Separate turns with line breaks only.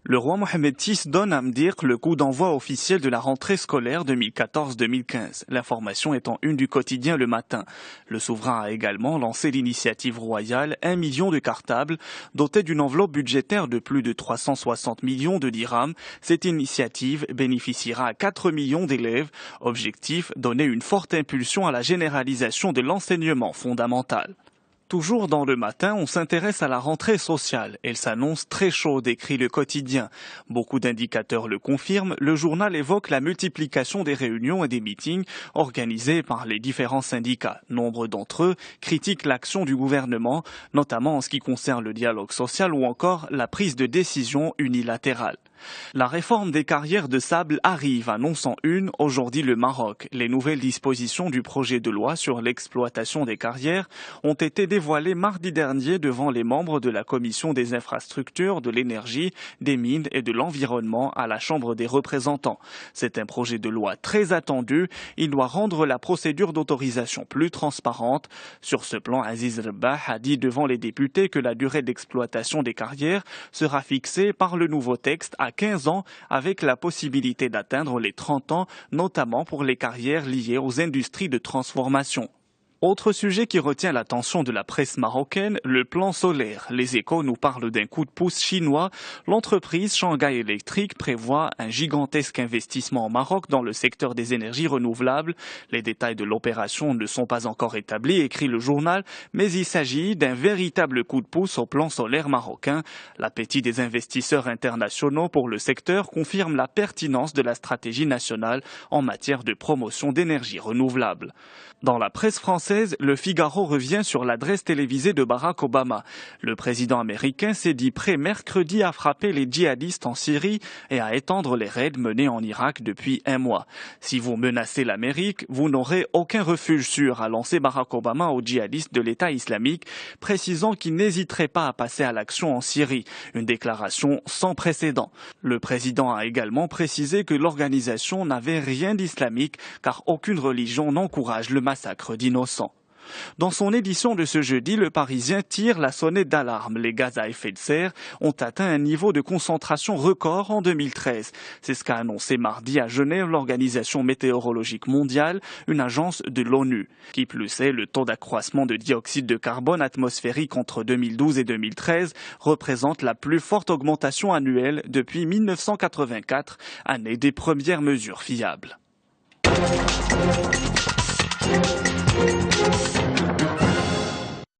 Le roi Mohamed VI donne à Mdirk le coup d'envoi officiel de la rentrée scolaire 2014-2015. L'information est en une du quotidien le matin. Le souverain a également lancé l'initiative royale 1 million de cartables, dotée d'une enveloppe budgétaire de plus de 360 millions de dirhams. Cette initiative bénéficiera à 4 millions d'élèves. Objectif, donner une forte impulsion à la généralisation de l'enseignement fondamental. Toujours dans le matin, on s'intéresse à la rentrée sociale. Elle s'annonce très chaude, écrit le quotidien. Beaucoup d'indicateurs le confirment. Le journal évoque la multiplication des réunions et des meetings organisés par les différents syndicats. Nombre d'entre eux critiquent l'action du gouvernement, notamment en ce qui concerne le dialogue social ou encore la prise de décision unilatérale. La réforme des carrières de sable arrive, annonçant une aujourd'hui le Maroc. Les nouvelles dispositions du projet de loi sur l'exploitation des carrières ont été dévoilées mardi dernier devant les membres de la Commission des infrastructures, de l'énergie, des mines et de l'environnement à la Chambre des représentants. C'est un projet de loi très attendu. Il doit rendre la procédure d'autorisation plus transparente. Sur ce plan, Aziz Rebah a dit devant les députés que la durée d'exploitation des carrières sera fixée par le nouveau texte à 15 ans avec la possibilité d'atteindre les 30 ans, notamment pour les carrières liées aux industries de transformation. Autre sujet qui retient l'attention de la presse marocaine, le plan solaire. Les Échos nous parlent d'un coup de pouce chinois. L'entreprise Shanghai Electric prévoit un gigantesque investissement au Maroc dans le secteur des énergies renouvelables. Les détails de l'opération ne sont pas encore établis, écrit le journal, mais il s'agit d'un véritable coup de pouce au plan solaire marocain. L'appétit des investisseurs internationaux pour le secteur confirme la pertinence de la stratégie nationale en matière de promotion d'énergie renouvelable. Dans la presse française, Le Figaro revient sur l'adresse télévisée de Barack Obama. Le président américain s'est dit prêt mercredi à frapper les djihadistes en Syrie et à étendre les raids menés en Irak depuis un mois. Si vous menacez l'Amérique, vous n'aurez aucun refuge sûr, a lancé Barack Obama aux djihadistes de l'État islamique, précisant qu'il n'hésiterait pas à passer à l'action en Syrie. Une déclaration sans précédent. Le président a également précisé que l'organisation n'avait rien d'islamique car aucune religion n'encourage le massacre d'innocents. Dans son édition de ce jeudi, le Parisien tire la sonnette d'alarme. Les gaz à effet de serre ont atteint un niveau de concentration record en 2013. C'est ce qu'a annoncé mardi à Genève l'Organisation météorologique mondiale, une agence de l'ONU. Qui plus est, le taux d'accroissement de dioxyde de carbone atmosphérique entre 2012 et 2013 représente la plus forte augmentation annuelle depuis 1984, année des premières mesures fiables.